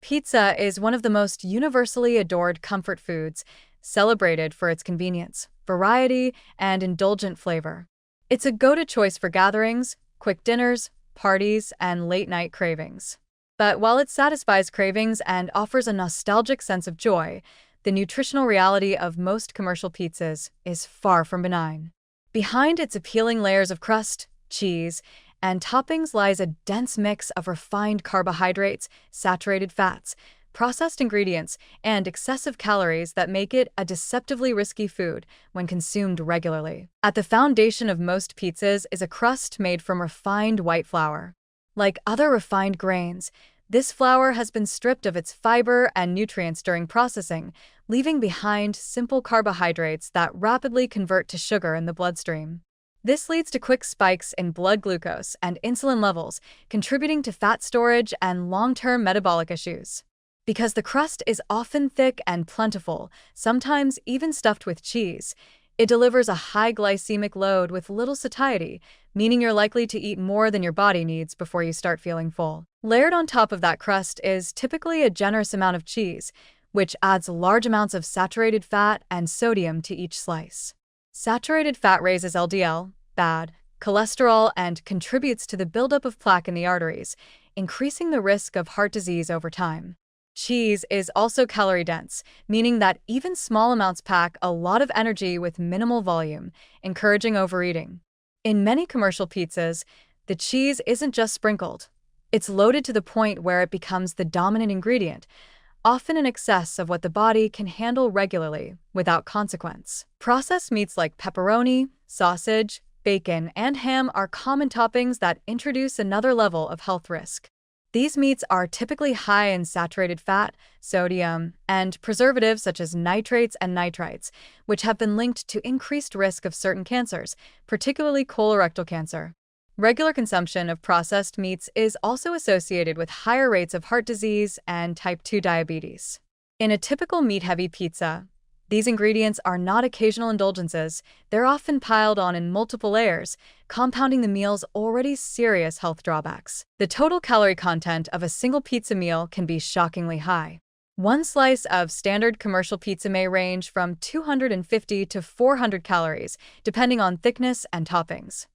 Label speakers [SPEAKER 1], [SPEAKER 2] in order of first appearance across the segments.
[SPEAKER 1] Pizza is one of the most universally adored comfort foods, celebrated for its convenience, variety, and indulgent flavor. It's a go-to choice for gatherings, quick dinners, parties, and late-night cravings. But while it satisfies cravings and offers a nostalgic sense of joy, the nutritional reality of most commercial pizzas is far from benign. Behind its appealing layers of crust, cheese, and toppings lies a dense mix of refined carbohydrates, saturated fats, processed ingredients, and excessive calories that make it a deceptively risky food when consumed regularly. At the foundation of most pizzas is a crust made from refined white flour. Like other refined grains, this flour has been stripped of its fiber and nutrients during processing, leaving behind simple carbohydrates that rapidly convert to sugar in the bloodstream. This leads to quick spikes in blood glucose and insulin levels, contributing to fat storage and long-term metabolic issues. Because the crust is often thick and plentiful, sometimes even stuffed with cheese, it delivers a high glycemic load with little satiety, meaning you're likely to eat more than your body needs before you start feeling full. Layered on top of that crust is typically a generous amount of cheese, which adds large amounts of saturated fat and sodium to each slice. Saturated fat raises LDL, bad cholesterol, and contributes to the buildup of plaque in the arteries, increasing the risk of heart disease over time. Cheese is also calorie-dense, meaning that even small amounts pack a lot of energy with minimal volume, encouraging overeating. In many commercial pizzas, the cheese isn't just sprinkled. It's loaded to the point where it becomes the dominant ingredient, often in excess of what the body can handle regularly without consequence. Processed meats like pepperoni, sausage, bacon, and ham are common toppings that introduce another level of health risk. These meats are typically high in saturated fat, sodium, and preservatives such as nitrates and nitrites, which have been linked to increased risk of certain cancers, particularly colorectal cancer. Regular consumption of processed meats is also associated with higher rates of heart disease and type 2 diabetes. In a typical meat-heavy pizza, these ingredients are not occasional indulgences. They're often piled on in multiple layers, compounding the meal's already serious health drawbacks. The total calorie content of a single pizza meal can be shockingly high. One slice of standard commercial pizza may range from 250 to 400 calories, depending on thickness and toppings.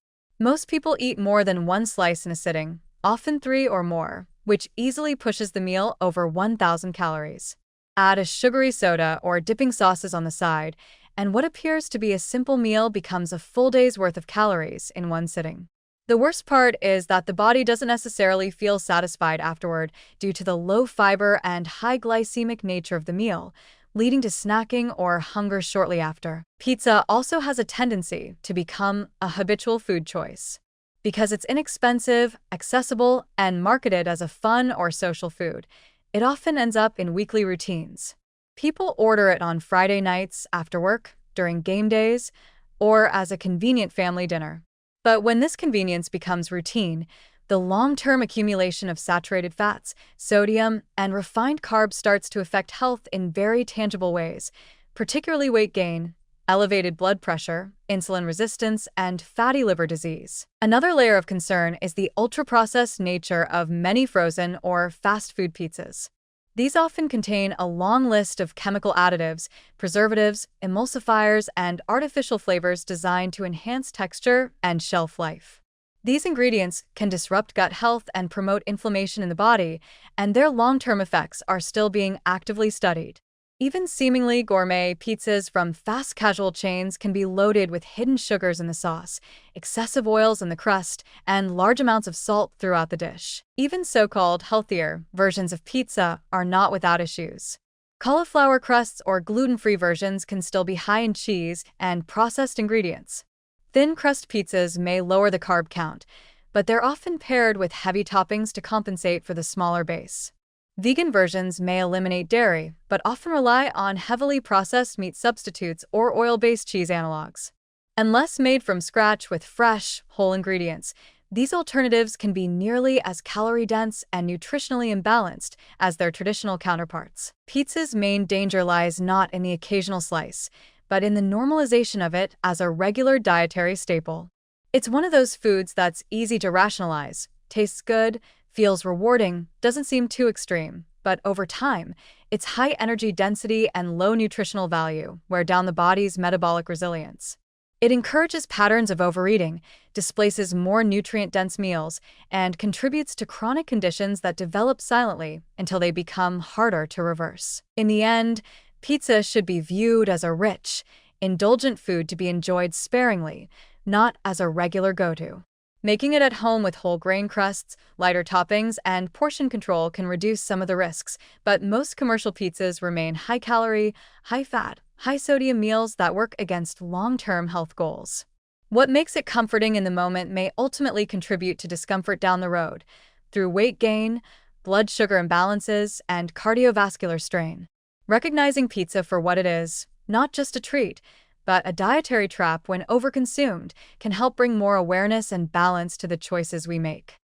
[SPEAKER 1] Most people eat more than one slice in a sitting, often 3 or more, which easily pushes the meal over 1,000 calories. Add a sugary soda or dipping sauces on the side, and what appears to be a simple meal becomes a full day's worth of calories in one sitting. The worst part is that the body doesn't necessarily feel satisfied afterward due to the low fiber and high glycemic nature of the meal, leading to snacking or hunger shortly after. Pizza also has a tendency to become a habitual food choice. Because it's inexpensive, accessible, and marketed as a fun or social food, it often ends up in weekly routines. People order it on Friday nights after work, during game days, or as a convenient family dinner. But when this convenience becomes routine, the long-term accumulation of saturated fats, sodium, and refined carbs starts to affect health in very tangible ways, particularly weight gain, elevated blood pressure, insulin resistance, and fatty liver disease. Another layer of concern is the ultra-processed nature of many frozen or fast food pizzas. These often contain a long list of chemical additives, preservatives, emulsifiers, and artificial flavors designed to enhance texture and shelf life. These ingredients can disrupt gut health and promote inflammation in the body, and their long-term effects are still being actively studied. Even seemingly gourmet pizzas from fast casual chains can be loaded with hidden sugars in the sauce, excessive oils in the crust, and large amounts of salt throughout the dish. Even so-called healthier versions of pizza are not without issues. Cauliflower crusts or gluten-free versions can still be high in cheese and processed ingredients. Thin crust pizzas may lower the carb count, but they're often paired with heavy toppings to compensate for the smaller base. Vegan versions may eliminate dairy, but often rely on heavily processed meat substitutes or oil-based cheese analogs. Unless made from scratch with fresh, whole ingredients, these alternatives can be nearly as calorie-dense and nutritionally imbalanced as their traditional counterparts. Pizza's main danger lies not in the occasional slice, but in the normalization of it as a regular dietary staple. It's one of those foods that's easy to rationalize, tastes good, feels rewarding, doesn't seem too extreme, but over time, its high energy density and low nutritional value wear down the body's metabolic resilience. It encourages patterns of overeating, displaces more nutrient-dense meals, and contributes to chronic conditions that develop silently until they become harder to reverse. In the end, pizza should be viewed as a rich, indulgent food to be enjoyed sparingly, not as a regular go-to. Making it at home with whole grain crusts, lighter toppings, and portion control can reduce some of the risks, but most commercial pizzas remain high-calorie, high-fat, high-sodium meals that work against long-term health goals. What makes it comforting in the moment may ultimately contribute to discomfort down the road, through weight gain, blood sugar imbalances, and cardiovascular strain. Recognizing pizza for what it is, not just a treat, but a dietary trap when overconsumed, can help bring more awareness and balance to the choices we make.